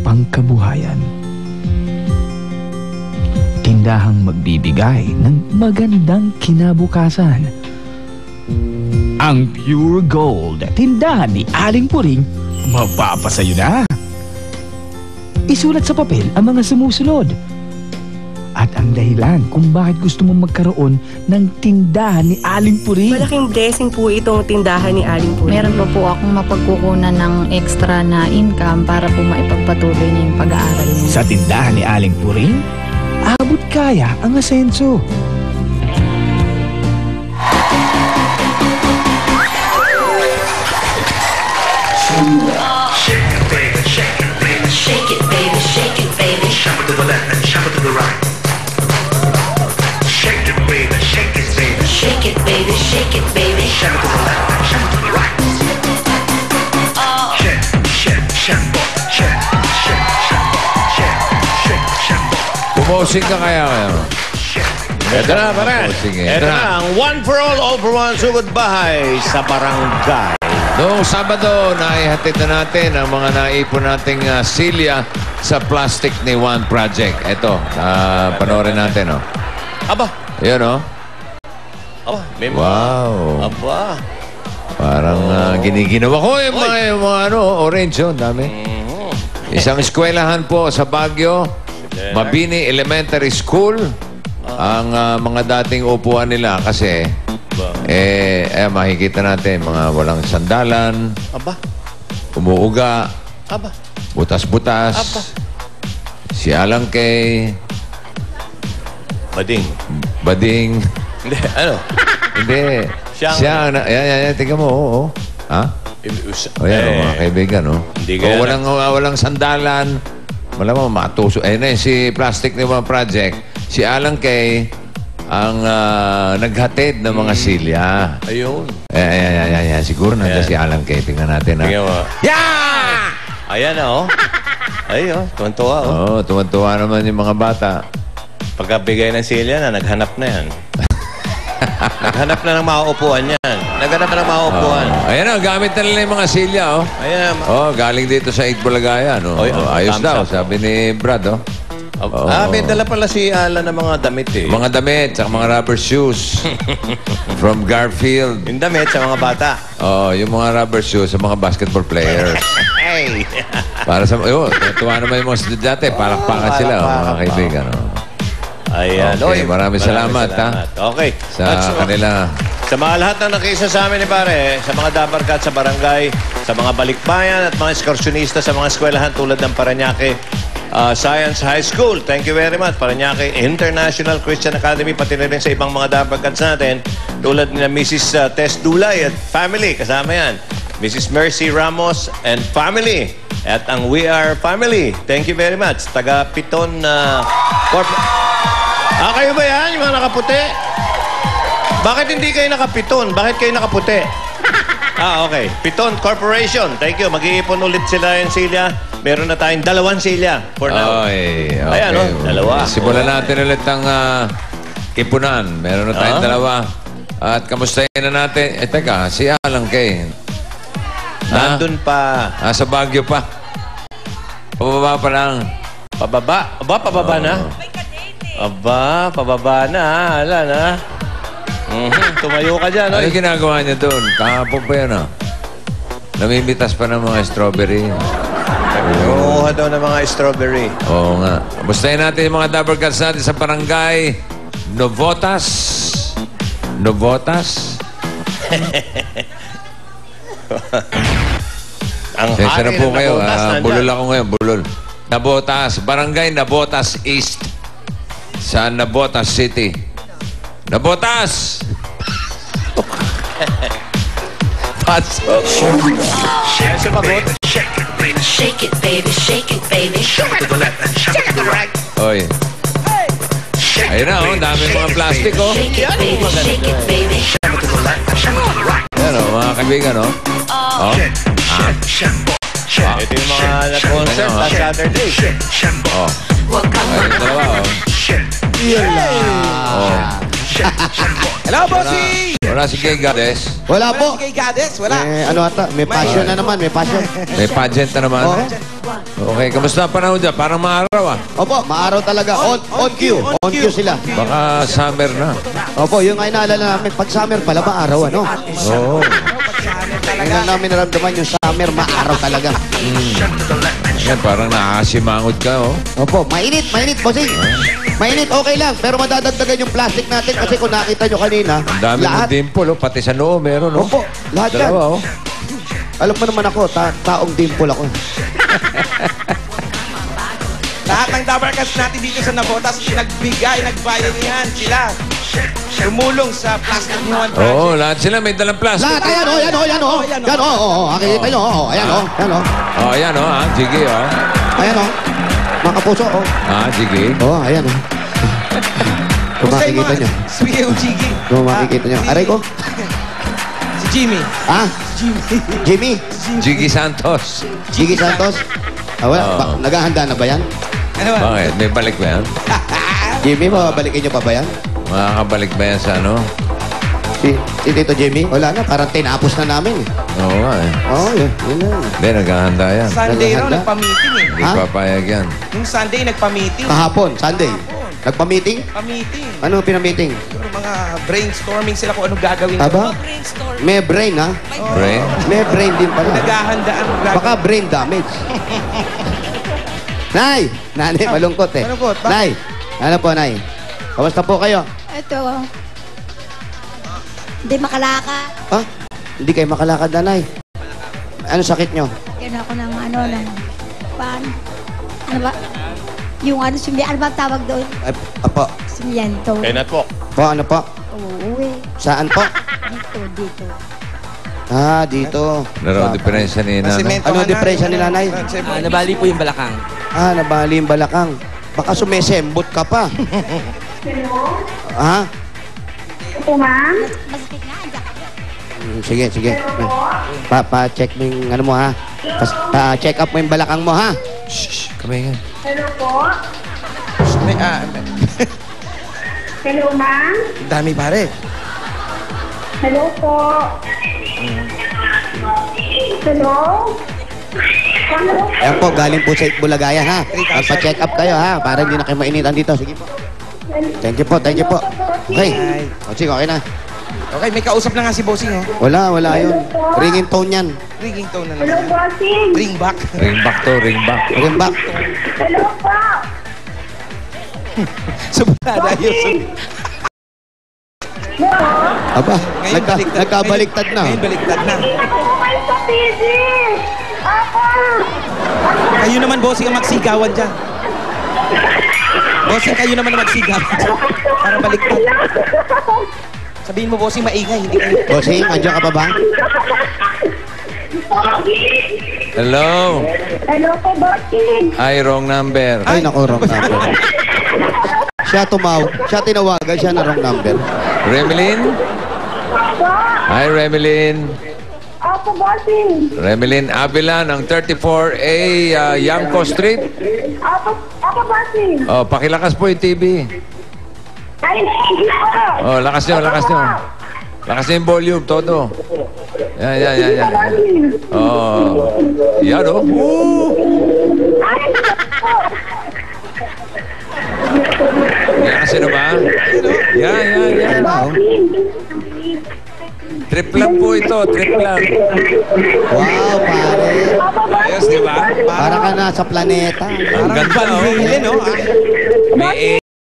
pangkabuhayan. Tindahang magbibigay ng magandang kinabukasan. Ang Pure Gold, tindahan ni Aling Puring, mapapasayo na. Isulat sa papel ang mga sumusunod at ang dahilan kung bakit gusto mong magkaroon ng tindahan ni Aling Puring. Malaking blessing po itong tindahan ni Aling Puring. Meron pa po akong mapagkukunan ng extra na income para po maipagpatuloy niya yung pag-aaral niya. Sa tindahan ni Aling Puring, abot kaya ang asenso. Shake it, baby, shake it, baby. Shake it, baby, shake it, baby. Shuffle to the left and shuffle to the right. Shake it, baby, shake it, baby. Shake it, baby, shake it, baby. Shuffle to the left and shuffle to the right. Shake, shake, shuffle, shake, shake, shuffle, shake, shake, shuffle. Bumosing ka kaya kayo? Ito na, pare. Sige, Ito na, ang one for all for one, sugod bahay sa barangay. Noong Sabado, naihatid na natin ang mga naipon nating silya sa plastic ni One Project. Ito, panoorin natin, oh. Aba. Ayan, oh. Aba, may mga... Wow. Aba. Parang giniginawa ko yung mga orange, oh. Dami. Isang eskwelahan po sa Baguio, Mabini Elementary School. Ang mga dating upuan nila kasi makikita natin mga walang sandalan, Aba. umuuga, Aba. butas-butas, Aba. si Alang Kay, Bading, Hindi, ano? hindi, siya, yan, tingnan mo, oo. Ha? O yan, mga kaibigan, no? Hindi kaya walang sandalan, malamang matuso. Na si Plastic ni One Project, si Alang Kay, ang naghatid ng mga silya. Ayun. Ayan. Siguro nandiyan si Alang Kay. Tingnan natin, ha? Tingnan mo. Yeah! Ayan na, oh. Ayun, tuwan-tuwa, oh. Oo, tuwan-tuwa naman yung mga bata. Pagkabigay ng silya na, naghanap na yan. Naghanap na ng mauupuan yan. Naghanap na ng mauupuan. Ayan na, gamit na nila yung mga silya, oh. Ayan. Galing dito sa Itbulagaya, no? Ayos daw, sabi ni Brad, oh. May dala pala si Alan ng mga damit, eh. Mga damit, saka mga rubber shoes. From Garfield. Yung damit sa mga bata. Yung mga rubber shoes sa mga basketball players. Hey! Para sa... tuwa naman yung mga estudyante. Palakpakan sila, mga kaibigan. Ayan. Okay, maraming salamat, ha? Okay. Sa kanila. Sa mga lahat na nakisa sa amin ni pare, sa mga dabarkat sa barangay, sa mga balikbayan at mga ekskursyonista sa mga eskwelahan tulad ng Parañaque Science High School. Thank you very much. Parañaque International Christian Academy, pati na rin sa ibang mga dabarkats natin tulad ni Mrs. Tess Dulay at family. Kasama yan. Mrs. Mercy Ramos and family. At ang We Are Family. Thank you very much. Taga Piton kayo ba yan? Yung mga nakaputi? Bakit hindi kayo nakapiton? Bakit kayo nakaputi? Okay. Piton Corporation. Thank you. Mag-iipon ulit sila yung silya. Meron na tayong 2 silya for now. Okay. Ayan, no? 2. Simulan natin ulit ang ipunan. Meron na tayong 2. At kamustahin na natin. Teka, si Alang Kay. Nandun pa. Sa Baguio pa. Pababa pa lang. Pababa? Aba, pababa na? Aba, pababa na. Hala na. Tumayo ka dyan. Ano ginagawa niya doon? Kahapon pa yan, namimitas pa ng mga strawberry. Kuha daw ng mga strawberry. Oo nga. Kamustahin natin yung mga dabarkats natin sa barangay Novotas. Ang Sensya na hari po ng kayo. Nabotas, nandyan. Bulol ako ngayon, bulol. Nabotas. Barangay Nabotas East. Sa Nabotas City. Nabotas! Pasok. Shake it, baby, shake it, baby. Shake it, baby, shake it, baby. Shuffle to the left and shuffle to the right. Oy. Ayun na, dami mga plastic, Shake it, baby, shake it, baby. Shuffle to the left and shuffle to the right. Ayan, mga kaibigan, Shake, shake, shuffle, shake. Ito yung mga na-concert last Saturday. Shake, shuffle, Ayun, dalawa, shake. Hello, bossy! Wala si Gay Goddess. Wala po. Kay Gades, wala. Ano ata, may passion na naman, may passion. May pageant na naman. Okay, kamusta ang panahon dyan? Parang maaraw ah. Opo, maaraw talaga. On cue. On cue sila. Baka summer na. Opo, yung ay naalala namin, pag summer pala, maaraw, ano? Oo. Ngayon lang namin naramdaman yung summer, maaraw talaga. Yan, parang nakakasimangot ka, oh. Opo, mainit, bossing. Mainit, okay lang. Pero madadagdagan yung plastic natin kasi kung nakita nyo kanina, Ang dami ng lahat. dimple, oh. Pati sa noo meron, oh. Opo, lahat yan. Dalawa, oh. Alam mo naman ako, taong dimple ako. Lahat ng Dabarkas natin dito sa Navotas, nagbayad niyan sila. Tumulong sa Plastic Human Project. Oo, lahat sila may dalang plastic. Lahat, ayan, yan, nakikita nyo, ayan, Oh, ayan, oh, ah. Sige, oh. ayan, mga kapuso, Ah, sige. ayan, Kung makikita nyo, Sige, Ujigi. kung makikita nyo. Aray ko, Si Jimmy. Jimmy, Jiggy Santos. Jiggy Santos. Wala, naghahanda na ba yan? Ano ba? Bakit? May balik ba yan? Jimmy, mababalikin nyo pa ba yan? Makakabalik ba yan sa ano? Si Tito Jimmy? Wala na, parang tinapos na namin. Oo nga, eh. Yun lang. Hindi, naghahanda yan. Sunday raw, Naghahanda? nagpa-meeting eh. Hindi Ha? papayag yan. Yung Sunday, nagpa-meeting. Kahapon, Sunday. Nagpa-meeting? Pa-meeting. Ano pinamiting? Siguro mga brainstorming sila kung anong gagawin. Aba? May brain, ha? Brain? May brain din pala. Naghahandaan. Baka brain damage. Nay! Nanay, malungkot eh. Malungkot, bakit? Nay! Ano po, Nay? Kamusta po kayo? Ito. Hindi makalaka. Ha? Hindi kayo makalakad, Nanay. Ano sakit nyo? Yan ako ng paano? Ano ba? Yung ano ba tawag doon? Apo. Simiento. Kenneth po. Po, ano po? Oo, Saan po? Dito. Ah, dito. Laro diferensya ni Nanay. Ano diferensya ni Nanay? Nabali po yung balakang. Ah, nabali yung balakang. Baka sumesembot ka pa. Ha? Masakit nga, andyan ka. Sige. Pa-check mo yung ano mo, ha? Pa-check up mo yung balakang mo, ha? Shh, kami nga. Hello, ma'am. Dami pare. Hello po. Hello? Ayan po, galing po sa Itbulagaya, ha? Magpa-check up kayo, ha? Para hindi na kayo mainitan dito. Sige po. Thank you po. Okay. O, sige, okay na. Okay, may kausap na nga si Bossing, oh. Wala yun. Ringing tone yan. Ringing tone na Hello, lang. bossing. Ring back. Ring back to, ring back. Ring back. Hello po. Subrada yun. Aba, Ngayon, baliktad. nagkabaliktad na. Ngayon, baliktad na. Ako kumain sa TV. Ako. Kayo naman, Bossing, ang magsigawan dyan. Bossing, kayo naman ang magsigawan dyan. Para baliktad. Sabihin mo, Bossing, maingay. Hindi kayo. Bossing, andyan ka pa ba? Hello? Hello po, bossing. Ay, wrong number. Ay, naku, wrong number. Siya tinawagan, siya na wrong number. Remelin? Hi, Remelin. Ako, bossing. Remelin Avila ng 34A Yangko Street. Ako, bossing. Oh, pakilakas po yung TV. Ay, sige po. Oh, lakas nyo. Lakas nyo yung volume, todo. Yan. Oh. Yan, oh. Ay, po. Yan, sino ba? Yan. Trip lang po ito, trip lang. Wow, pare. Ayos, di ba? Para ka nasa planeta. Ang ganda, oh. Van Halen, oh. May